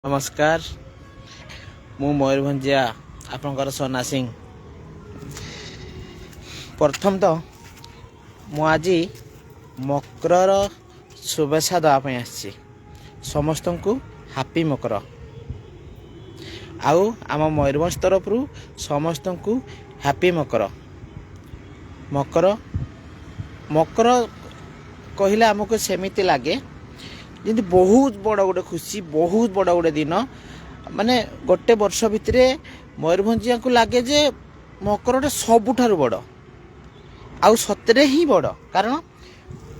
नमस्कार मु मयूरभंजिया आपणकर सोना सिंह। प्रथम तो मु आज मकर शुभेच्छा देवाई आसी समस्त को हापी मकर आउ आम मयूरभंज तरफ समस्त को हापी मकर। मकर मकर कहले आमको सेमिति लगे जी बहुत बड़ गोटे खुशी, बहुत बड़ गोटे दिन। माने गोटे वर्ष भितर मयूरभंजिया को लगे जे मकरटा सबुठारु बड़ आउ सतरे ही बड़। कारण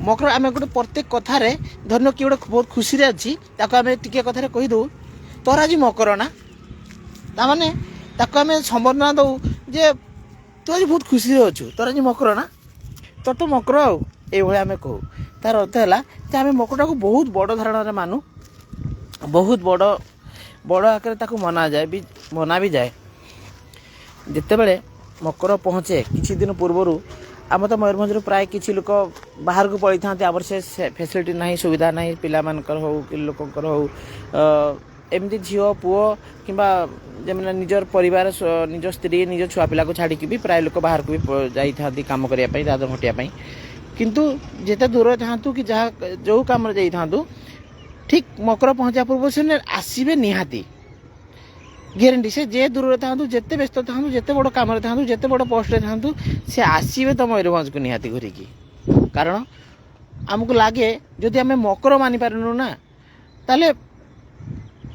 मकर आम गोटे प्रत्येक कथार धन्य किए गोटे बहुत खुशी रे अच्छी आम टिके कथार कहीदू तोर आज मकर ना ताने आम संबर्धना दऊ जे तू आज बहुत खुशी रे अच्छु तोर आज मकर ना तोर तो मकर आई आम कहू। तार अर्थ है आम मकरटा को बहुत बड़ धारण मानु, बहुत बड़ बड़ आकार ताकू मना जाए भी मना भी जाए। जिते बड़े मकर पहुँचे किछि दिन पूर्वर आम तो मयूरभंज प्राय किछि लोक बाहर को पड़े था आम से फैसिलिटी ना सुविधा ना पिला मानकर हो कि लोकंकर हो एमती झील पुओ कि जमीन निजर परिवार निज स्त्री निज छुआ पिला को छाड़ी भी प्राय लोक बाहर को भी जाई काम करने दादन घटिया किंतु जिते दूर था कि जहाँ जो कम जाइथांतु ठीक मकर पहुँचा पूर्व से आसबे निहाती ग्यारंटी से जे दूर था जिते व्यस्त था जिते बड़ कम था जिते बड़ पोस्ट था सी आसबे तो मयूरभंज को निहाती घूरिकी। कारण आमको लगे जदि आम मकर मानि पारनु ना ताले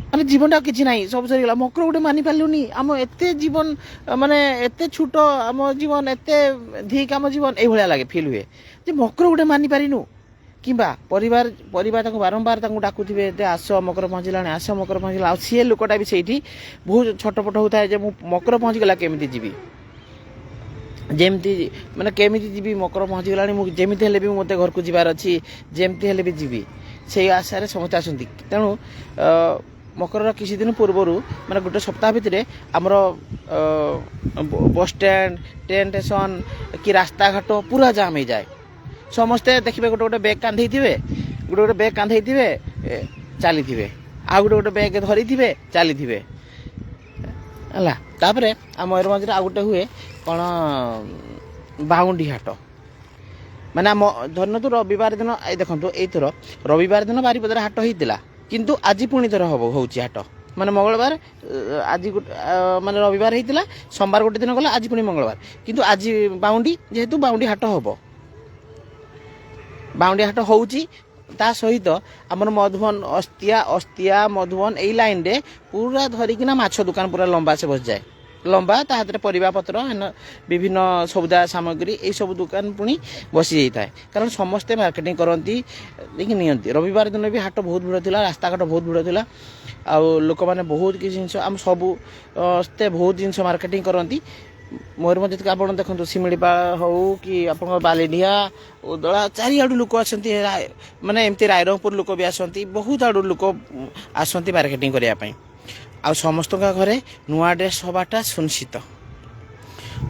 माने जीवनटा किसी ना सब सरीगला मकर गोटे मानि पार्लुनी आम एते जीवन माने एते छोट आम जीवन एते धिक आम जीवन ये लगे फिल हुए जे मकर गोटे मानि पारिनु किंबा परिवार परिवार बारंबार डाकुवे आस मकर पहुँचला आस मकर पहुँचला सी लोकटा भी सही बहुत छटपट होता है जे मकर पहुँचीगला केमी जीवी जमती मैंने केमी जीवी मकर पहुँचीगला जमी भी मत घर को जबार अच्छी जमती हेले भी जीवी से आशार समस्ते आसती। तेणु मकर किसी दिन पूर्वर मैंने गोटे सप्ताह भितर आमर बस स्टैंड ट्रेन स्टेशन कि रास्ता घाट पूरा जाम हो जाए। समस्ते देखिए गोटे गोटे बैग कांधे गोटे गोटे बैग कांधे चली आ गोटे गोटे बैग धरी चली है। मयूरभंज आ गोटे हुए कौन बाउंडी हाट माने धरन तो रविवार दिन देखो एथर रविवार दिन बारिपदार हाट होता किंतु आज पुणी थर हम हूँ हाट माने मंगलवार आज माने रविवार होता सोमवार गोटे दिन गला आज पुणी मंगलवार किंतु आज बाउंडी जेहेतु बाउंडी हाट हम बाउंडी हाट होउची ता सहित आमर मधुबन अस्तिया अस्तिया मधुबन यही लाइन रे पूरा धरिकिना माछ दुकान पूरा लंबा से बस जाए लंबा ता हाथ परिबा पत्र विभिन्न सौदा सामग्री ये सब दुकान पुणी बसी जाए। कारण समस्ते मार्केटिंग करती देखिए नियंती रविवार दिन भी हाट बहुत भिड़ था रास्ता घाट बहुत भिड़ था आउ लोक मैंने बहुत किसी जिन आम सबू बहुत जिन मार्केटिंग करती। मयूरभंज आप देखो शिमिलीपाल हो कि आप बालीडिया उदला चारिआडू लोक आसती माने एमती रायरंगपुर लोक भी आसती बहुत आड़ू लोक आसती मार्केटिंग करने आ समस्त घरे नुआ ड्रेस हवाटा सुनिश्चित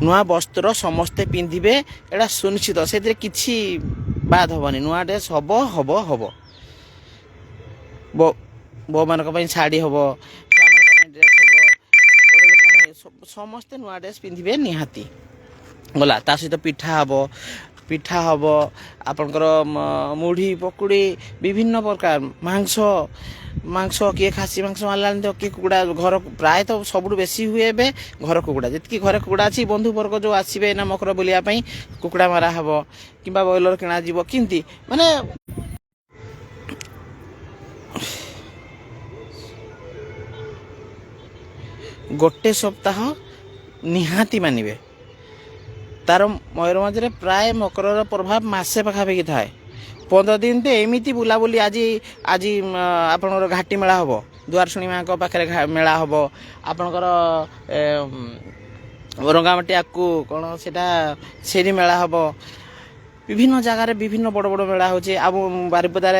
नुआ वस्त्र समस्ते पिंधे एटा सुनिश्चित से किसी बाद हेनी नुआ ड्रेस हम हम हम बो मान शाढ़ी हम ड्रेस हम समस्ते नुआ ड्रेस पिंधे निहाती गला ता सहित पिठा हम पिठा हम आपणकर मुढ़ी पकुड़ी विभिन्न प्रकार मांस मांस किए खासी मांस मारला किए कुकुड़ा घर प्राय तो सब बेसी हुए घर कुकुड़ा जी घर कुकुड़ा अच्छी बंधु वर्ग जो आसवे ना मकर बुलायापाई कुकुड़ा मारा हम कि ब्रॉयलर किणा जीव किंती माने गोटे सप्ताह निहाती मानवे तार मयूरभंज प्राय मकर प्रभाव मसे पाखापाखि थाए 15 दिन तो एमती बुलाबुली आज आज आपणकर घाटी मेला हम दुआरशुणी माँ पाखे मेला हम आपणकर रंगामाटी आकू कौन से मेला हम विभिन्न जगार विभिन्न बड़ बड़ मेला हो बारिपदार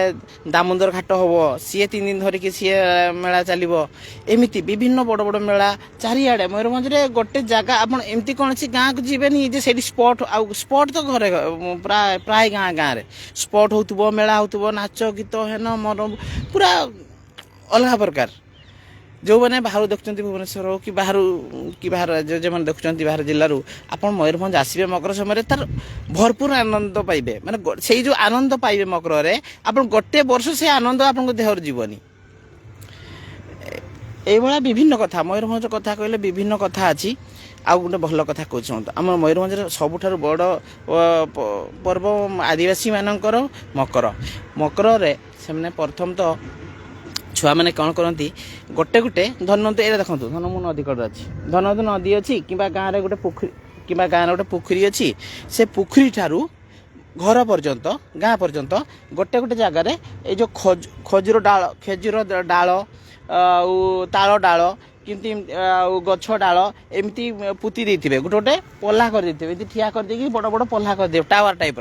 दामोदर घाट हम सी 3 दिन धरिकी सी मेला चलो एमती विभिन्न बड़ बड़ मेला चारिआडे मयूरभंज गोटे जगह आप एमती कौन गाँव को जीवेनि जे से स्पट आउ स्पट तो घरे प्राय प्राय गाँ गाँव स्पट हो मेला हो नाच गीत हेन मन पूरा अलग प्रकार जो मैंने बाहर देखुं भुवनेश्वर हो कि बाहर राज्य जो मैंने देखुं बाहर जिलूर आप मयूरभंज आसवे मकर समय तार भरपूर आनंद पाइबे माने से जो आनंद पाइबे मकर आप गोटे वर्ष से आनंद आप देहर जीवनी ये विभिन्न कथा मयूरभंज कथा कहले विभिन्न कथा अच्छी आउ गोटे भल कथा कहते आम मयूरभंज सबुठ बड़ पर्व आदिवासी मानकर मकर मकर से प्रथम तो छुआ मैंने कौन करती गोटे गोटे धरनतु ये देखो धन मु नदी कड़े अच्छी धरनतु नदी अच्छी कि गाँव में गोटे पोखरी कि गाँव गोटे पोखरी अच्छी से पोखरी ठारू घर पर्यंत गाँ पर्यंत गोटे गोटे जगार ये जो खजूर डाल ताल डाल किमती गछ डाल एमती पुती देते गोटे गोटे पल्ला कर देते ठिया कर देकी बड़ बड़ पल्ला कर दे टावर टाइप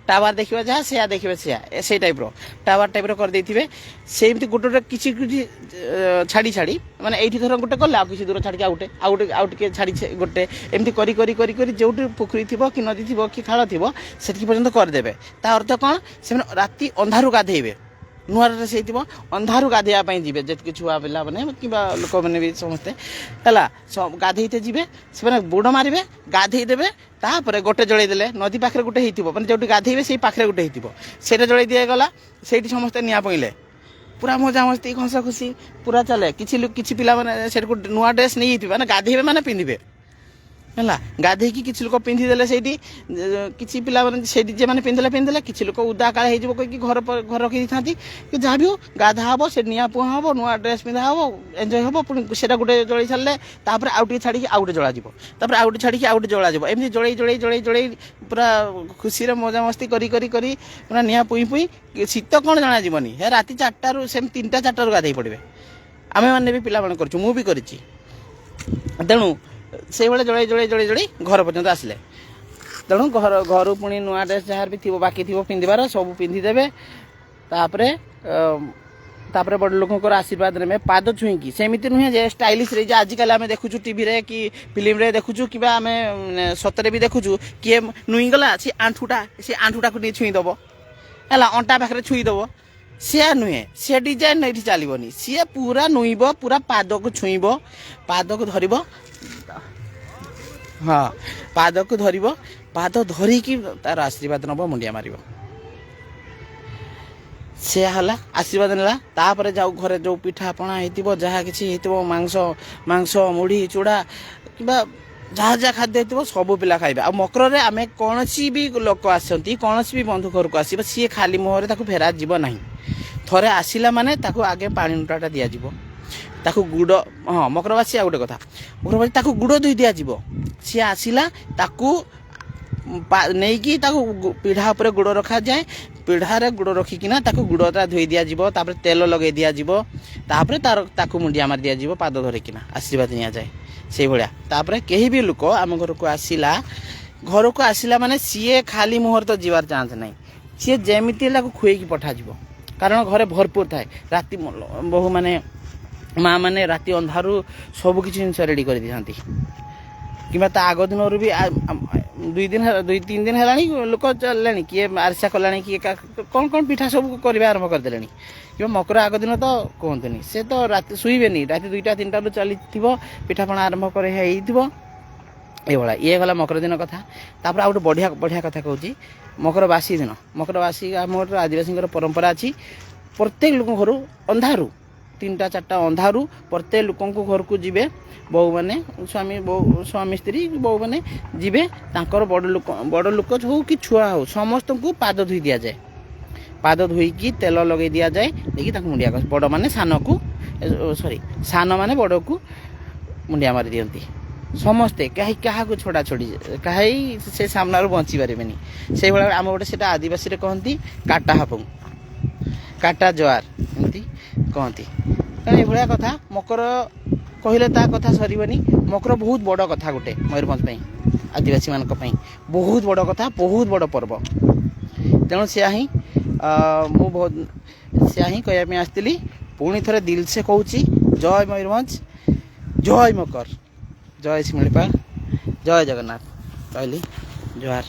टावर देखिए जहाँ से देखिए से टाइप टावर टाइप कर देते से गोटे गोटे किसी छाड़ी छाड़ी माने एठी थर गोटे कले आउ किसी दूर छाड़ी आउटे आउटे छाड़ी गोटे एमती करी करी करी करी जोटी पोखरी थी कि नदी थी कि खाल थी से पर्यंत करदे ता अर्थ कौन से राति अंधारू गाधेबे नुआ ड्रेस हो अंधारू गाधेवाई जी जी छुआ पिला मैंने कि लोक मैंने भी समस्ते है गाधेते जी से बुड़ मारे गाधेदेवे तापर गोटे जलैदे नदी पाखे गोटे होने जो गाधेबे से पाखे गोटे होटा जलई दिगला से समस्ते निआ पईले पूरा मजा मस्ती हस खुशी पूरा चले किसी पिला से नुआ ड्रेस नहीं मैंने गाधेबे मैंने पिंधे है गाधे किसी लोक पिंधिदेले से किसी पिला से मैंने पिंधले किसी लोक उदा काले हो कहीं घर घर रखी था कि जहाँ भी हो गाधा हम से निआ पुआ हम नुआ ड्रेस पिंधा हम एंजय हम पुणी से गोटे जलि सारे तापर आउटे छाड़ी आउटे जलाଯିव आउटे छाड़ी आउटे जलाଯିव एमती जलई जलई जलई जलई पूरा खुशी मजा मस्ती करी करी करी पूरा निआ पुई पुई शीत कौन जानी है राति 4टारू से 3टा 4टारू गाधे पड़े आम मैंने भी पिला कर मु भी कर तेणु से भाई जड़े जड़े जड़े जड़े घर पर्यंत आसिले तेणु घर पुणी नुआ ड्रेस जहाँ भी थी बाकी थी पिंधार सब पिंधिदेवे तापर बड़ लोक आशीर्वाद ने पाद छुईकी सेमती नुहे जे स्टाइलिश रे आजिकल आम देखु टीवी रे कि फिल्म रे देखु कि आम सतरे भी देखु किए नुईगला सी आंठूटा को छुईदब है अंटा पाखे छुईदब सी नुहे सी डिजाइन ये चलनी सी पूरा नुईब पूरा पाद को छुईब पाद को धर हाँ पाद को धर पाद धरिकी तार आशीर्वाद नब मुंडिया मार से है आशीर्वाद नापर जाऊ घरे जो पिठा पणा हो जहाँ कि मांस मांस मुढ़ी चूड़ा कि जहाँ जहाँ खाद्य हो सब पिला खाइबे आ मकर रे आमे कौन भी लोक आसती कौन भी बंधु घर को आसब सी खाली मुहर फेरा जीव ना थरे आसला माने ताकू आगे पानी नुटाटा दिज्व ताकू गुड़ हाँ मकरवासी आ गोटे कथा मकरवासी ताकू गुड़ धोई दिज्व सी आसला ताकू नहीं कि पीढ़ा उपर गुड़ रखा जाए पीढ़ारे गुड़ रखिकिना ताकू गुड़टा धोई दिज्व तापर तेल लगे दिज्व तापर ताकू मुंडिया मार दिज्व पाद धरिकिना आशीर्वाद नि जाए से भाया तापर कहीं भी लोक आम घर को आसला माने सी खाली मुहर तो जीवार चांस ना सी जमीती खुएकी पठाଯିव कारण घरे भरपूर थाए राति बहु माने माँ मैंने राति अंधारू सबकि जिन रेडी कर दी कि आग दिन भी 2-3 दिन है लोक चलने किए आरसा कला किए कौन कौन पिठा सब करवा आरंभ करदे कि मकर आग दिन तो कहतुनि से तो राति शुइबे राति 2-3 चली पिठापणा आरंभ कर ये गला मकर दिन कथा तापर आ गोटे बढ़िया बढ़िया कथा कहूँ मकर बासी दिन मकर बासी आम आदिवासी परंपरा अच्छी प्रत्येक लोक घर अंधारू 3टा-4टा अंधारू प्रत्येक लोक घर को जीवे बहु मैंने स्वामी स्त्री बहु मैंने जीवे तांकर बड़ लोक हो कि छुआ हो समस्त को पाद धोई दि जाए पाद धोईकी तेल लगे दि जाए देखिए मुंडिया बड़ मैंने सान को सॉरी सान मैंने बड़ को मुंडिया मारी दियंती समस्ते कहीं क्या छोड़ा छोड़ी कहीं से सामना बची पारे से भाई आम गोटे से आदिवासी कहती काटा हाफू काटा जवार एमती कहती तेणु ये कथा मकर कहले ता कथा सरबनी मकर बहुत बड़ कथा गोटे मयूरभंज आदिवासी मान बहुत बड़ कथा बहुत बड़ पर्व तेणु से ही मु बहुत से ही कहवाई आसती पुणी थे दिल से कहूँ जय मयूरभंज जय मकर जय शिमिलीपाल जय जगन्नाथ कहली जोहार।